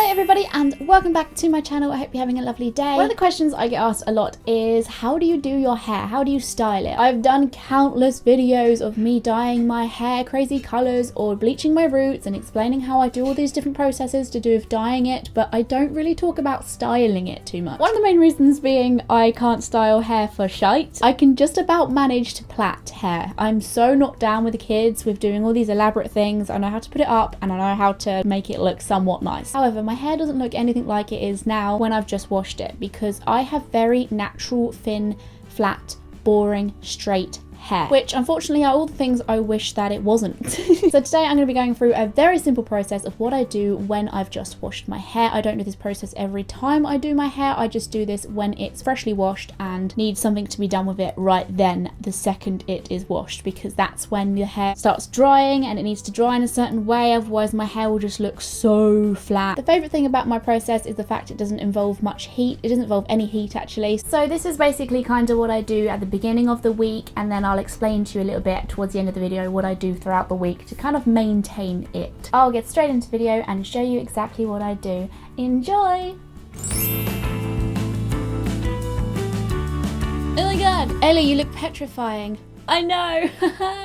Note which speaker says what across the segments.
Speaker 1: Hey everybody and welcome back to my channel. I hope you're having a lovely day. One of the questions I get asked a lot is how do you do your hair? How do you style it? I've done countless videos of me dyeing my hair crazy colours or bleaching my roots and explaining how I do all these different processes to do with dyeing it, but I don't really talk about styling it too much. One of the main reasons being I can't style hair for shite. I can just about manage to plait hair. I'm so not down with the kids with doing all these elaborate things. I know how to put it up and I know how to make it look somewhat nice. However, my hair doesn't look anything like it is now when I've just washed it because I have very natural, thin, flat, boring, straight hair, which unfortunately are all the things I wish that it wasn't. So today I'm going to be going through a very simple process of what I do when I've just washed my hair. I don't do this process every time I do my hair, I just do this when it's freshly washed and needs something to be done with it right then, the second it is washed, because that's when your hair starts drying and it needs to dry in a certain way, otherwise my hair will just look so flat. The favourite thing about my process is the fact it doesn't involve much heat. It doesn't involve any heat actually. So this is basically kind of what I do at the beginning of the week, and then I'll explain to you a little bit towards the end of the video what I do throughout the week to kind of maintain it. I'll get straight into the video and show you exactly what I do. Enjoy! Oh my god, Ellie, you look petrifying. I know!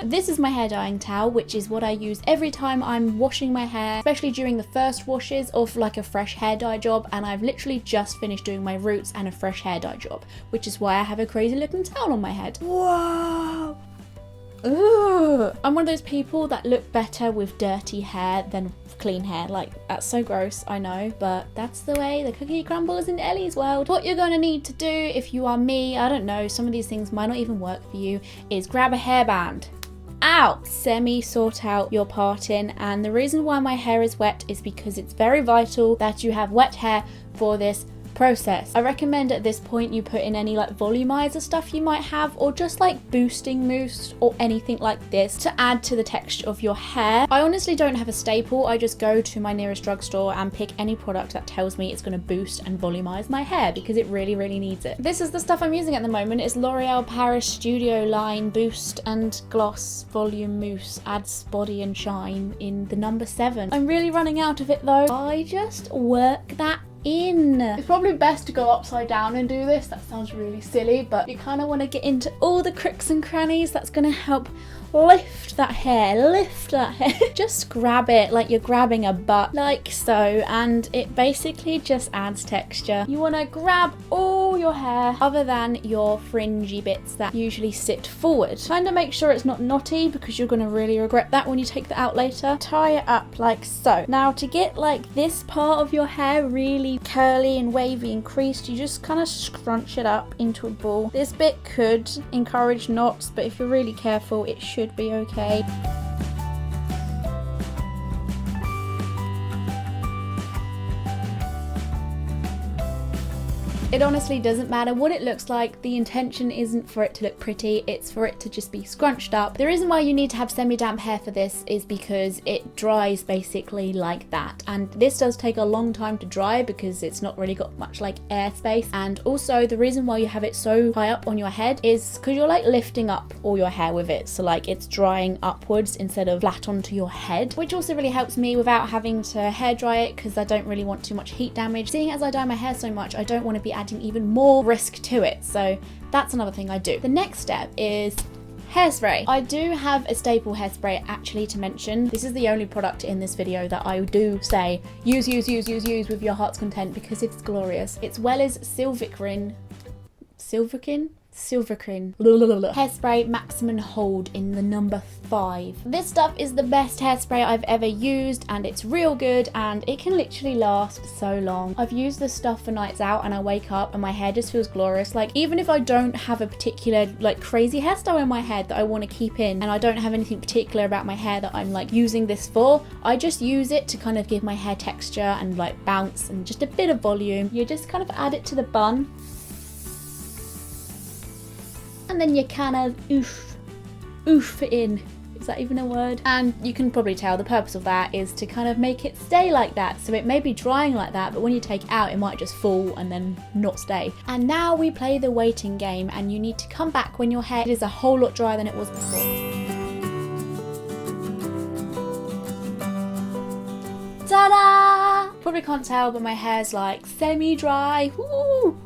Speaker 1: This is my hair dyeing towel, which is what I use every time I'm washing my hair, especially during the first washes of like a fresh hair dye job, and I've literally just finished doing my roots and a fresh hair dye job, which is why I have a crazy looking towel on my head. Whoa! Ugh. I'm one of those people that look better with dirty hair than clean hair. Like, that's so gross, I know, but that's the way the cookie crumbles in Ellie's world. What you're gonna need to do if you are me, I don't know, some of these things might not even work for you, is grab a hairband. Ow! Sort out your parting, and the reason why my hair is wet is because it's very vital that you have wet hair for this process. I recommend at this point you put in any like volumizer stuff you might have, or just like boosting mousse or anything like this to add to the texture of your hair. I honestly don't have a staple, I just go to my nearest drugstore and pick any product that tells me it's going to boost and volumize my hair because it really needs it. This is the stuff I'm using at the moment. It's L'Oreal Paris Studio Line Boost and Gloss Volume Mousse, adds body and shine in the number 7. I'm really running out of it though. I just work that in. It's probably best to go upside down and do this. That sounds really silly, but you kind of want to get into all the crooks and crannies. That's going to help lift that hair, Just grab it like you're grabbing a butt, like so, and it basically just adds texture. You want to grab all your hair other than your fringy bits that usually sit forward. Kind of make sure it's not knotty because you're going to really regret that when you take that out later. Tie it up like so. Now to get like this part of your hair really curly and wavy and creased, you just kind of scrunch it up into a ball. This bit could encourage knots, but if you're really careful it should be okay. It honestly doesn't matter what it looks like. The intention isn't for it to look pretty, it's for it to just be scrunched up. The reason why you need to have semi-damp hair for this is because it dries basically like that. And this does take a long time to dry because it's not really got much like airspace. And also the reason why you have it so high up on your head is because you're like lifting up all your hair with it. So like it's drying upwards instead of flat onto your head, which also really helps me without having to hair dry it because I don't really want too much heat damage. Seeing as I dye my hair so much, I don't want to be adding even more risk to it, so that's another thing I do. The next step is hairspray. I do have a staple hairspray actually to mention. This is the only product in this video that I do say use with your heart's content because it's glorious. It's Weller's Silvercrin hairspray maximum hold in the number 5. This stuff is the best hairspray I've ever used, and it's real good and it can literally last so long. I've used this stuff for nights out and I wake up and my hair just feels glorious. Like even if I don't have a particular like crazy hairstyle in my head that I want to keep in, and I don't have anything particular about my hair that I'm like using this for, I just use it to kind of give my hair texture and like bounce and just a bit of volume. You just kind of add it to the bun, and then you kind of oof it in. Is that even a word? And you can probably tell the purpose of that is to kind of make it stay like that. So it may be drying like that, but when you take it out, it might just fall and then not stay. And now we play the waiting game, and you need to come back when your hair is a whole lot drier than it was before. Ta-da! probably can't tell, but my hair's like semi-dry. Woo!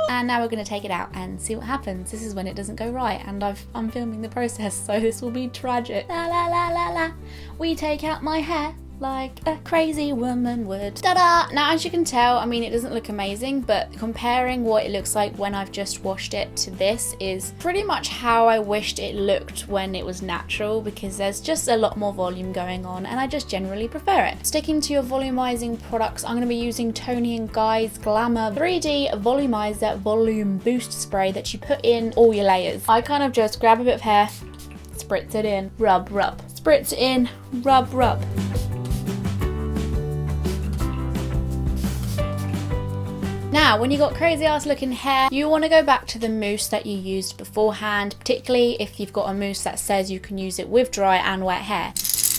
Speaker 1: And now we're going to take it out and see what happens. This is when it doesn't go right, and I'm filming the process, so this will be tragic. La la la la la. We take out my hair like a crazy woman would. Ta-da! Now, as you can tell, I mean, it doesn't look amazing, but comparing what it looks like when I've just washed it to this is pretty much how I wished it looked when it was natural, because there's just a lot more volume going on, and I just generally prefer it. Sticking to your volumizing products, I'm going to be using Toni & Guy's Glamour 3D Volumizer Volume Boost Spray that you put in all your layers. I kind of just grab a bit of hair, spritz it in, rub, rub. Spritz it in, rub, rub. Now, when you got crazy ass looking hair, you want to go back to the mousse that you used beforehand, particularly if you've got a mousse that says you can use it with dry and wet hair.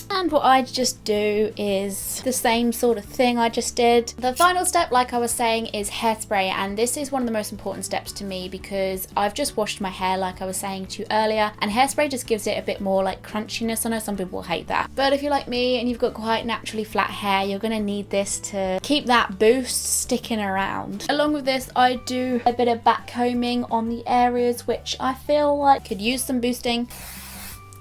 Speaker 1: And what I just do is the same sort of thing I just did. The final step, like I was saying, is hairspray, and this is one of the most important steps to me because I've just washed my hair, like I was saying to you earlier, and hairspray just gives it a bit more like crunchiness. I know some people hate that, but if you're like me and you've got quite naturally flat hair, you're gonna need this to keep that boost sticking around. Along with this, I do a bit of back combing on the areas which I feel like could use some boosting.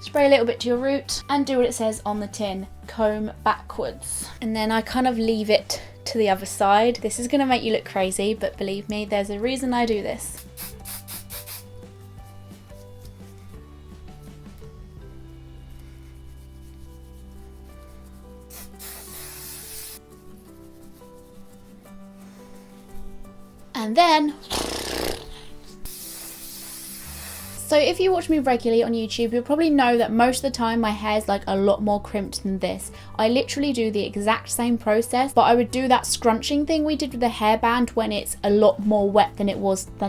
Speaker 1: Spray a little bit to your root and do what it says on the tin, comb backwards. And then I kind of leave it to the other side. This is gonna make you look crazy, but believe me, there's a reason I do this. And then, so if you watch me regularly on YouTube, you'll probably know that most of the time my hair is like a lot more crimped than this. I literally do the exact same process, but I would do that scrunching thing we did with the hairband when it's a lot more wet than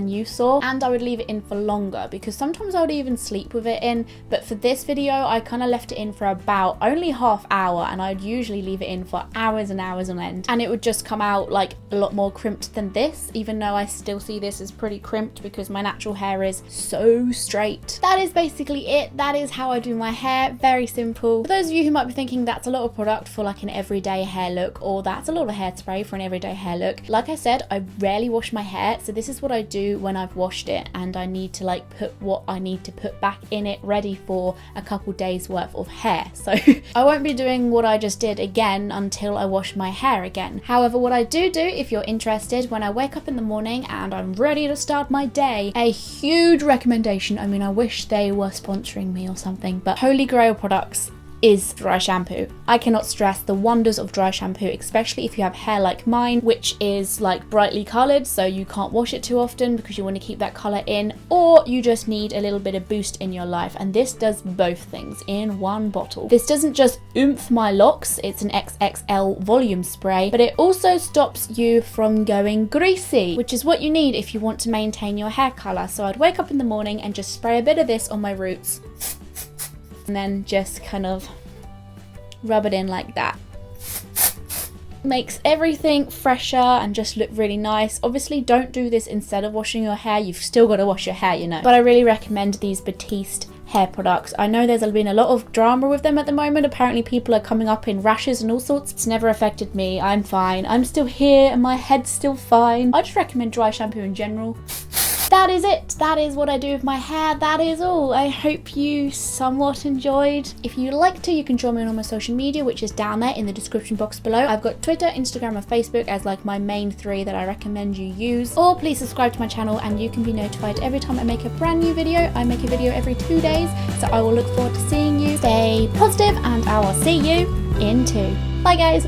Speaker 1: you saw, and I would leave it in for longer because sometimes I would even sleep with it in, but for this video I kind of left it in for about only half hour, and I'd usually leave it in for hours and hours on end, and it would just come out like a lot more crimped than this, even though I still see this as pretty crimped because my natural hair is so straight. That is basically it. That is how I do my hair. Very simple. For those of you who might be thinking that's a lot of product for like an everyday hair look, or that's a lot of hairspray for an everyday hair look, like I said, I rarely wash my hair, so this is what I do when I've washed it and I need to like put what I need to put back in it ready for a couple days worth of hair. So I won't be doing what I just did again until I wash my hair again. However, what I do if you're interested, when I wake up in the morning and I'm ready to start my day, a huge recommendation, I mean, I wish they were sponsoring me or something, but Holy Grail products is dry shampoo. I cannot stress the wonders of dry shampoo, especially if you have hair like mine, which is like brightly coloured, so you can't wash it too often because you want to keep that colour in, or you just need a little bit of boost in your life, and this does both things in one bottle. This doesn't just oomph my locks, it's an XXL volume spray, but it also stops you from going greasy, which is what you need if you want to maintain your hair colour. So I'd wake up in the morning and just spray a bit of this on my roots, and then just kind of rub it in like that. Makes everything fresher and just look really nice. Obviously don't do this instead of washing your hair, you've still got to wash your hair, you know, but I really recommend these Batiste hair products. I know there's been a lot of drama with them at the moment. Apparently people are coming up in rashes and all sorts. It's never affected me. I'm fine. I'm still here and my head's still fine. I just recommend dry shampoo in general. That is it. That is what I do with my hair. That is all. I hope you somewhat enjoyed. If you'd like to, you can join me on all my social media, which is down there in the description box below. I've got Twitter, Instagram and Facebook as like my main three that I recommend you use. Or please subscribe to my channel and you can be notified every time I make a brand new video. I make a video every 2 days, so I will look forward to seeing you. Stay positive and I will see you in 2. Bye guys.